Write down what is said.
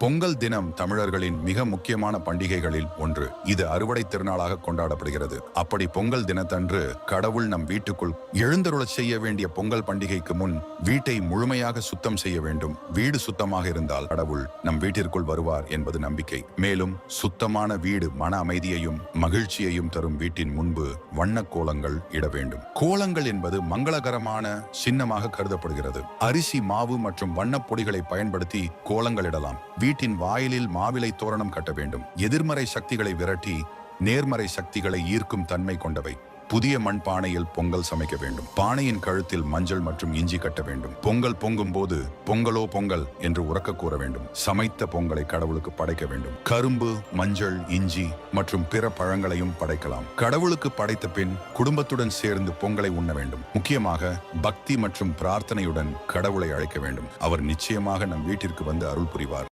பொங்கல் தினம் தமிழர்களின் மிக முக்கியமான பண்டிகைகளில் ஒன்று. இது அறுவடை திருநாளாக கொண்டாடப்படுகிறது. அப்படி பொங்கல் தினத்தன்று கடவுள் நம் வீட்டுக்குள் எழுந்தருளச் செய்ய வேண்டிய பொங்கல் பண்டிகைக்கு முன் வீட்டை முழுமையாக சுத்தம் செய்ய வேண்டும். வீடு சுத்தமாக இருந்தால் கடவுள் நம் வீட்டிற்குள் வருவார் என்பது நம்பிக்கை. மேலும் சுத்தமான வீடு மன அமைதியையும் மகிழ்ச்சியையும் தரும். வீட்டின் முன்பு வண்ண கோலங்கள் இட வேண்டும். கோலங்கள் என்பது மங்களகரமான சின்னமாக கருதப்படுகிறது. அரிசி, மாவு மற்றும் வண்ணப் பொடிகளை பயன்படுத்தி கோலங்கள் இடலாம். வீட்டின் வாயிலில் மாவிலை தோரணம் கட்ட வேண்டும். எதிர்மறை சக்திகளை விரட்டி நேர்மறை சக்திகளை ஈர்க்கும் தன்மை கொண்டவை. புதிய மண் பானையில் பொங்கல் சமைக்க வேண்டும். பானையின் கழுத்தில் மஞ்சள் மற்றும் இஞ்சி கட்ட வேண்டும். பொங்கல் பொங்கும் போது பொங்கலோ பொங்கல் என்று உரக்க கூற வேண்டும். சமைத்த பொங்கலை கடவுளுக்கு படைக்க வேண்டும். கரும்பு, மஞ்சள், இஞ்சி மற்றும் பிற பழங்களையும் படைக்கலாம். கடவுளுக்கு படைத்த பின் குடும்பத்துடன் சேர்ந்து பொங்கலை உண்ண வேண்டும். முக்கியமாக பக்தி மற்றும் பிரார்த்தனையுடன் கடவுளை அழைக்க வேண்டும். அவர் நிச்சயமாக நம் வீட்டிற்கு வந்து அருள் புரிவார்.